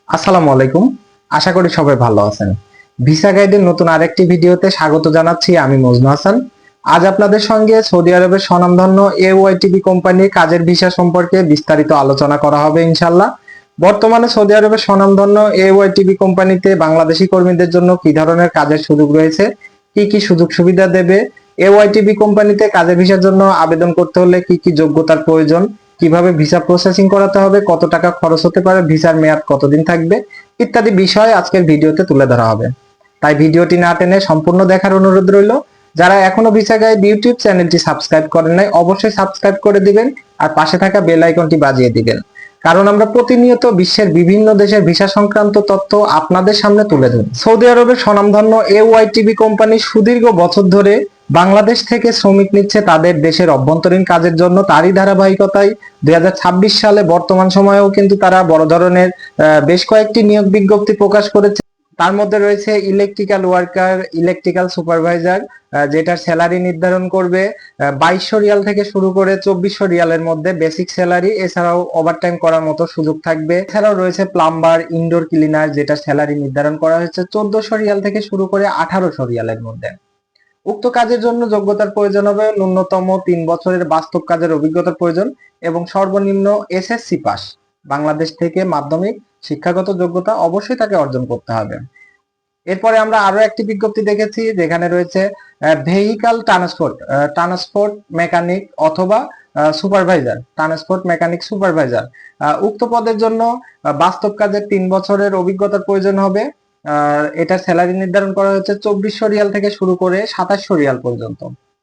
আসসালামু আলাইকুম। আশা করি সবাই ভালো আছেন। ভিসা গাইডের নতুন আরেকটি ভিডিওতে স্বাগত জানাচ্ছি। আমি মজনু হাসান। আজ আপনাদের সঙ্গে সৌদি আরবের স্বনামধন্য এওয়াইটিবি কোম্পানির কাজের ভিসা সম্পর্কে বিস্তারিত আলোচনা করা হবে ইনশাআল্লাহ। বর্তমানে সৌদি আরবের স্বনামধন্য এওয়াইটিবি কোম্পানিতে বাংলাদেশি কর্মীদের জন্য কি ধরনের কাজের সুযোগ রয়েছে, কি কি সুযোগ সুবিধা দেবে, এওয়াইটিবি কোম্পানিতে কাজের ভিসার জন্য আবেদন করতে হলে কি কি যোগ্যতার প্রয়োজন, কিভাবে ভিসা প্রসেসিং করাতে হবে, কত টাকা খরচ হতে পারে, ভিসার মেয়াদ কতদিন থাকবে, ইত্যাদি বিষয় আজকের ভিডিওতে তুলে ধরা হবে। তাই ভিডিওটি না টেনে সম্পূর্ণ দেখার অনুরোধ রইল। যারা এখনো ভিসা গাইড ইউটিউব চ্যানেলটি সাবস্ক্রাইব করেন নাই, অবশ্যই সাবস্ক্রাইব করে দিবেন আর পাশে থাকা বেল আইকনটি বাজিয়ে দিবেন, কারণ আমরা প্রতিনিয়ত বিশ্বের বিভিন্ন দেশের ভিসা সংক্রান্ত তথ্য আপনাদের সামনে তুলে ধরি। সৌদি আরবের স্বনামধন্য এওয়াইটিবি কোম্পানি সুদীর্ঘ বছর ধরে বাংলাদেশ থেকে শ্রমিক নিচ্ছে তাদের দেশের অভ্যন্তরীণ কাজের জন্য। তারই ধারাবাহিকতায় 2026 সালে বর্তমান সময়েও কিন্তু তারা বড় ধরনের বেশ কয়েকটি নিয়োগ বিজ্ঞপ্তি প্রকাশ করেছে। তার মধ্যে রয়েছে ইলেকট্রিক্যাল ওয়ার্কার, ইলেকট্রিক্যাল সুপারভাইজার, যেটার স্যালারি নির্ধারণ করবে 2200 রিয়াল থেকে শুরু করে 2400 রিয়ালের মধ্যে বেসিক স্যালারি। এছাড়াও ওভারটাইম করার মতো সুযোগ থাকবে। এছাড়াও রয়েছে প্লাম্বার, ইনডোর ক্লিনার, যেটার স্যালারি নির্ধারণ করা হয়েছে 1400 রিয়াল থেকে শুরু করে 1800 রিয়ালের মধ্যে। উক্ত কাজের জন্য যোগ্যতার প্রয়োজন হবে ন্যূনতম 3 বছরের বাস্তব কাজের অভিজ্ঞতার প্রয়োজন এবং সর্বনিম্ন এসএসসি পাস। বাংলাদেশ থেকে মাধ্যমিক শিক্ষাগত যোগ্যতা অবশ্যই তাকে অর্জন করতে হবে। এরপরে আমরা আরো একটি বিজ্ঞপ্তি দেখেছি, যেখানে রয়েছে ভেহিক্যাল ট্রান্সপোর্ট মেকানিক অথবা সুপারভাইজার, ট্রান্সপোর্ট মেকানিক সুপারভাইজার। উক্ত পদের জন্য বাস্তব কাজের 3 বছরের অভিজ্ঞতার প্রয়োজন হবে। এটা স্যালারি নির্ধারণ করা হচ্ছে 2400 রিয়াল থেকে শুরু করে 2700 রিয়াল পর্যন্ত।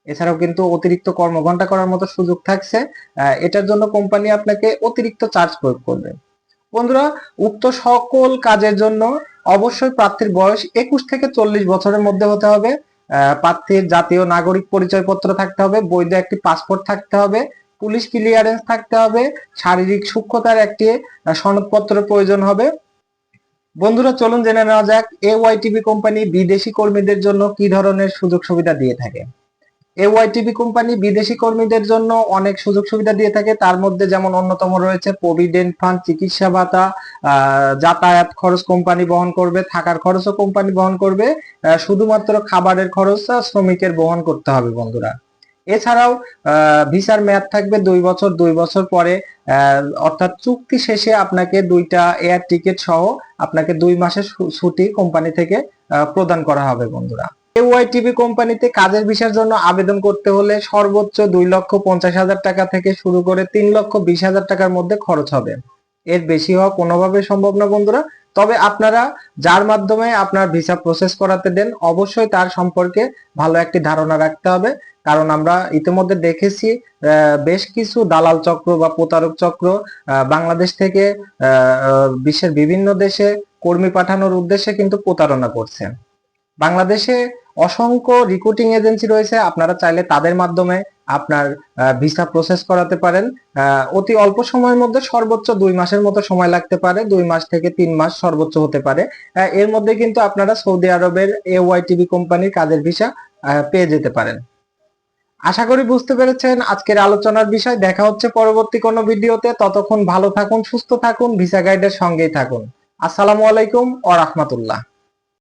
এছাড়াও কিন্তু অতিরিক্ত কর্মঘন্টা করার মতো সুযোগ থাকছে। এটার জন্য কোম্পানি আপনাকে অতিরিক্ত চার্জ প্রয়োগ করবে। বন্ধুরা, উক্ত সকল কাজের জন্য অবশ্যই প্রার্থীর বয়স 21 থেকে 40 বছরের মধ্যে হতে হবে। প্রার্থীর জাতীয় নাগরিক পরিচয়পত্র থাকতে হবে, বৈধ একটি পাসপোর্ট থাকতে হবে, পুলিশ ক্লিয়ারেন্স থাকতে হবে, শারীরিক সূক্ষ্মতার একটি সনদপত্র প্রয়োজন হবে। বন্ধুরা, চলুন জেনে নেওয়া যাক এওয়াইটিবি কোম্পানি বিদেশি কর্মীদের জন্য কি ধরনের সুযোগ সুবিধা দিয়ে থাকে। এওয়াইটিবি কোম্পানি বিদেশি কর্মীদের জন্য অনেক সুযোগ সুবিধা দিয়ে থাকে। তার মধ্যে যেমন অন্যতম রয়েছে প্রভিডেন্ট ফান্ড, চিকিৎসা ভাতা, যাতায়াত খরচ কোম্পানি বহন করবে, থাকার খরচও কোম্পানি বহন করবে, শুধুমাত্র খাবারের খরচ শ্রমিকের বহন করতে হবে বন্ধুরা। এছাড়াও ভিসার মেয়াদ থাকবে 2 বছর। 2 বছর পরে অর্থাৎ চুক্তি শেষে আপনাকে 2টা এয়ার টিকিট সহ আপনাকে 2 মাসের ছুটি কোম্পানি থেকে প্রদান করা হবে বন্ধুরা। এওয়াইটিবি কোম্পানিতে কাজের ভিসার জন্য আবেদন করতে হলে সর্বোচ্চ 2,50,000 টাকা থেকে শুরু করে 3,20,000 টাকার মধ্যে খরচ হবে। এর বেশি হওয়া কোনোভাবে সম্ভব না বন্ধুরা। তবে আপনারা যার মাধ্যমে আপনার ভিসা প্রসেস করাতে দেন, অবশ্যই তার সম্পর্কে ভালো একটি ধারণা রাখতে হবে, কারণ আমরা ইতিমধ্যে দেখেছি বেশ কিছু দালাল চক্র বা প্রতারক চক্র বাংলাদেশ থেকে বিশ্বের বিভিন্ন দেশে কর্মী পাঠানোর উদ্দেশ্যে কিন্তু প্রতারণা করছে। বাংলাদেশে অসংখ্য রিক্রুটিং এজেন্সি রয়েছে, আপনারা চাইলে তাদের মাধ্যমে আপনার ভিসা প্রসেস করাতে পারেন। অতি অল্প সময়ের মধ্যে সর্বোচ্চ 2 মাসের মতো সময় লাগতে পারে, 2 মাস থেকে 3 মাস সর্বোচ্চ হতে পারে। এর মধ্যে কিন্তু আপনারা সৌদি আরবের এওয়াইটিবি কোম্পানির কাজের ভিসা পেয়ে যেতে পারেন। আশা করি বুঝতে পেরেছেন আজকের আলোচনার বিষয়। দেখা হচ্ছে পরবর্তী কোনো ভিডিওতে। ততক্ষণ ভালো থাকুন, সুস্থ থাকুন, ভিসা গাইডের সঙ্গেই থাকুন। আসসালামু আলাইকুম ওয়া রাহমাতুল্লাহ।